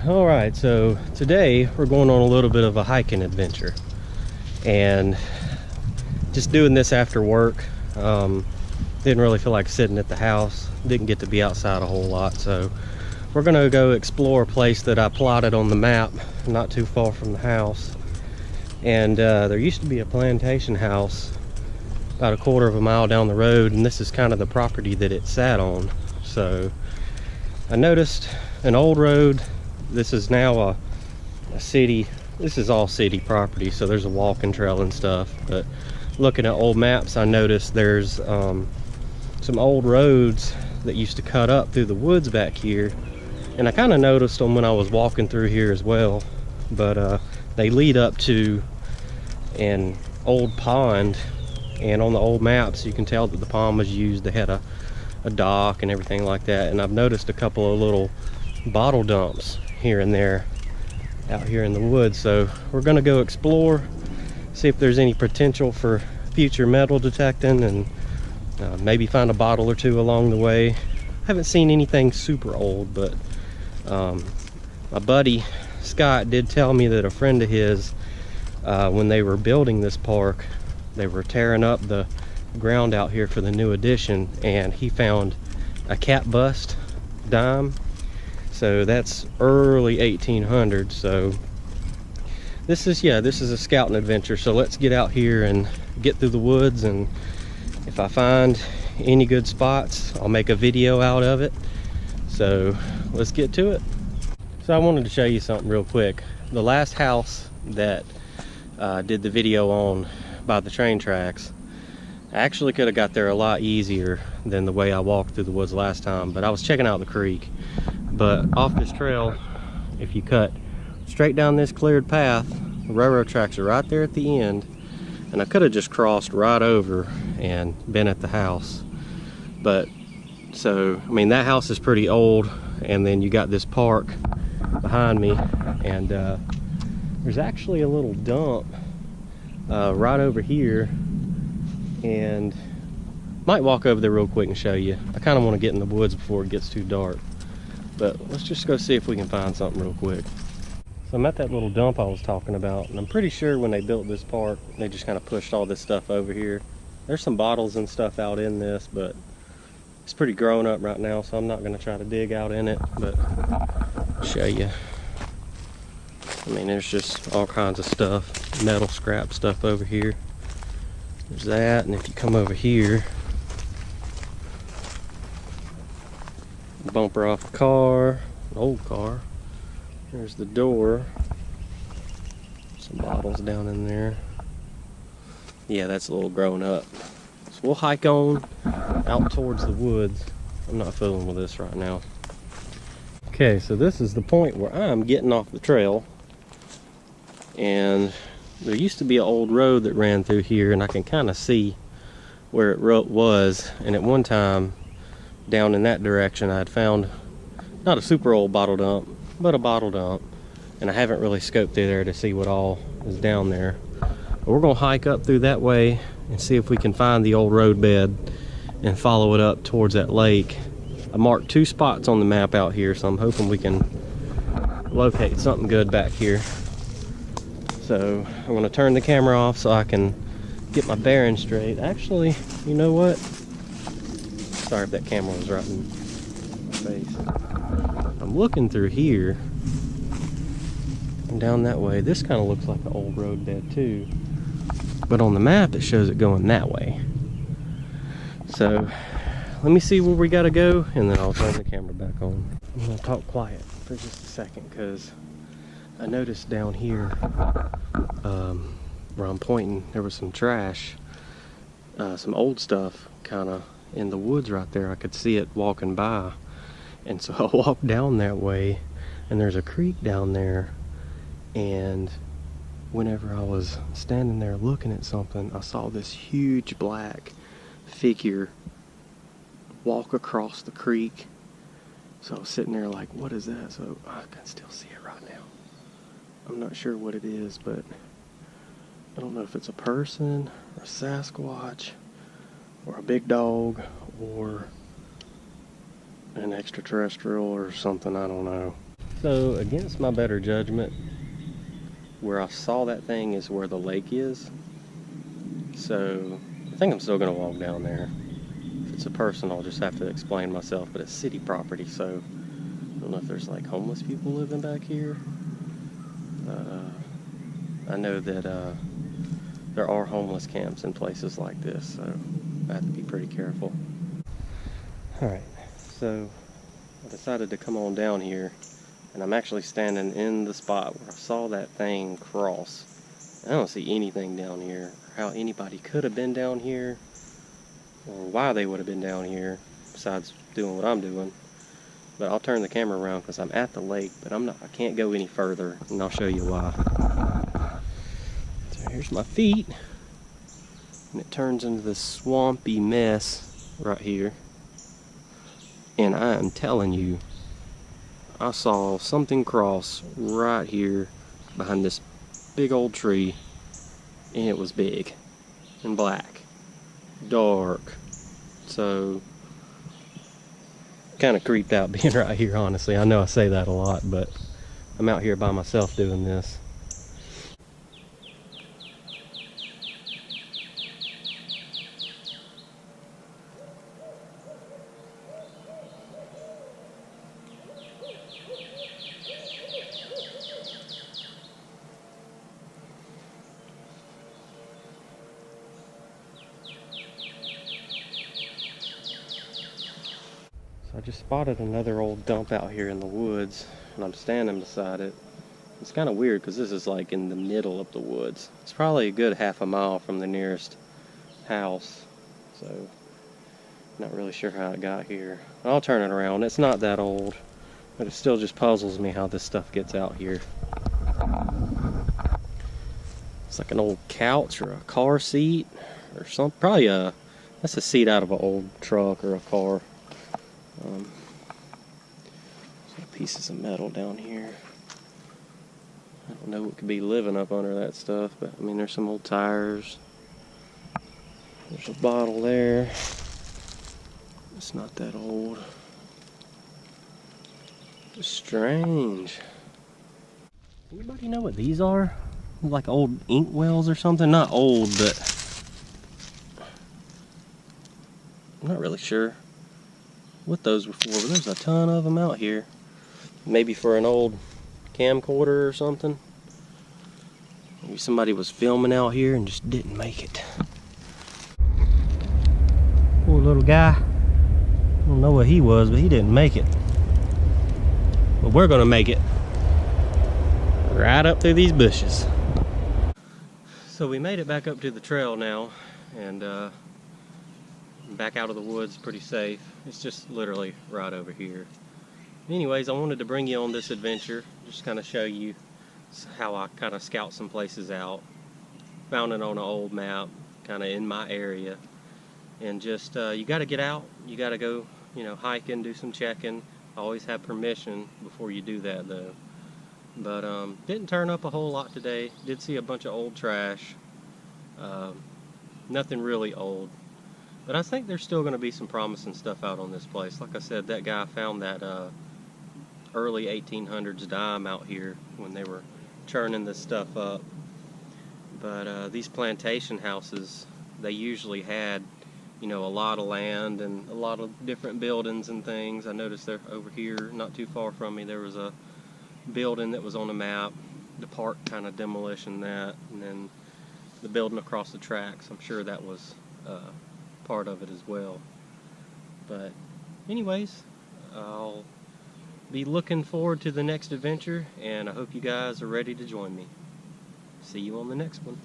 Alright, so today we're going on a little bit of a hiking adventure. And just doing this after work. Didn't really feel like sitting at the house. Didn't get to be outside a whole lot. So we're going to go explore a place that I plotted on the map not too far from the house. And there used to be a plantation house about a quarter of a mile down the road. And this is kind of the property that it sat on. So I noticed an old road. This is now a city. This is all city property, so there's a walking trail and stuff. But looking at old maps, I noticed there's some old roads that used to cut up through the woods back here. And I kind of noticed them when I was walking through here as well. But they lead up to an old pond. And on the old maps, you can tell that the pond was used. They had a dock and everything like that. And I've noticed a couple of little bottle dumps here and there out here in the woods. So we're gonna go explore, see if there's any potential for future metal detecting, and maybe find a bottle or two along the way. I haven't seen anything super old, but my buddy Scott did tell me that a friend of his, when they were building this park, they were tearing up the ground out here for the new addition, and he found a cat bust dime. So that's early 1800s. So this is a scouting adventure. So let's get out here and get through the woods, and if I find any good spots, I'll make a video out of it. So let's get to it. So I wanted to show you something real quick. The last house that did the video on by the train tracks, I actually could have got there a lot easier than the way I walked through the woods last time, but I was checking out the creek. But off this trail, if you cut straight down this cleared path, the railroad tracks are right there at the end, and I could have just crossed right over and been at the house. But so, I mean, that house is pretty old, and then you got this park behind me, and there's actually a little dump right over here, and might walk over there real quick and show you. I kind of want to get in the woods before it gets too dark. But let's just go see if we can find something real quick. So I'm at that little dump I was talking about, and I'm pretty sure when they built this park, they just kind of pushed all this stuff over here. There's some bottles and stuff out in this, but it's pretty grown up right now, so I'm not going to try to dig out in it, but I'll show you. I mean, there's just all kinds of stuff, metal scrap stuff over here. There's that, and if you come over here, bumper off the car, an old car. There's the door. Some bottles down in there. Yeah, that's a little grown up. So we'll hike on out towards the woods. I'm not fooling with this right now. Okay, so this is the point where I'm getting off the trail. And there used to be an old road that ran through here, and I can kind of see where it was. And at one time, down in that direction, I had found not a super old bottle dump, but a bottle dump, and I haven't really scoped through there to see what all is down there. But we're gonna hike up through that way and see if we can find the old road bed and follow it up towards that lake. I marked 2 spots on the map out here, so I'm hoping we can locate something good back here. So I'm gonna turn the camera off so I can get my bearings straight. Actually, you know what? Sorry if that camera was right in my face. I'm looking through here and down that way. This kind of looks like an old road bed too, but on the map it shows it going that way. So let me see where we gotta go, and then I'll turn the camera back on. I'm gonna talk quiet for just a second, because I noticed down here where I'm pointing, there was some trash, some old stuff kind of in the woods right there. I could see it walking by, and so I walked down that way, and there's a creek down there, and whenever I was standing there looking at something, I saw this huge black figure walk across the creek. So I was sitting there like, what is that? So I can still see it right now. I'm not sure what it is, but I don't know if it's a person or a Sasquatch or a big dog or an extraterrestrial or something, I don't know. So against my better judgment, where I saw that thing is where the lake is. So I think I'm still gonna walk down there. If it's a person, I'll just have to explain myself, but it's city property, so I don't know if there's like homeless people living back here. I know that there are homeless camps in places like this, so I have to be pretty careful. Alright, so I decided to come on down here, and I'm actually standing in the spot where I saw that thing cross. I don't see anything down here, or how anybody could have been down here, or why they would have been down here, besides doing what I'm doing. But I'll turn the camera around because I'm at the lake, but I can't go any further, and I'll show you why. So here's my feet, and it turns into this swampy mess right here. And I am telling you, I saw something cross right here behind this big old tree, and it was big and black, dark. So kind of creeped out being right here, honestly. I know I say that a lot, but I'm out here by myself doing this. So I just spotted another old dump out here in the woods, and I'm standing beside it. It's kind of weird because this is like in the middle of the woods. It's probably a good half a mile from the nearest house, so not really sure how it got here. I'll turn it around. It's not that old, but it still just puzzles me how this stuff gets out here. It's like an old couch or a car seat or something. Probably that's a seat out of an old truck or a car. Some pieces of metal down here. I don't know what could be living up under that stuff, but I mean, there's some old tires. There's a bottle there. It's not that old. It's strange. Anybody know what these are? Like old ink wells or something? Not old, but I'm not really sure what those were for, but there's a ton of them out here. Maybe for an old camcorder or something. Maybe somebody was filming out here and just didn't make it. Poor little guy. I don't know what he was, but he didn't make it. But we're gonna make it. Right up through these bushes. So we made it back up to the trail now, and back out of the woods pretty safe. It's just literally right over here. Anyways, I wanted to bring you on this adventure, just kind of show you how I kind of scout some places out. Found it on an old map, kind of in my area. And just, you got to get out, you got to go, you know, hiking, do some checking. Always have permission before you do that though. But didn't turn up a whole lot today. Did see a bunch of old trash. Nothing really old. But I think there's still going to be some promising stuff out on this place. Like I said, that guy found that early 1800s dime out here when they were churning this stuff up. But these plantation houses, they usually had, you know, a lot of land and a lot of different buildings and things. I noticed there over here, not too far from me, there was a building that was on the map. The park kind of demolition that, and then the building across the tracks. I'm sure that was part of it as well. But anyways, I'll be looking forward to the next adventure, and I hope you guys are ready to join me. See you on the next one.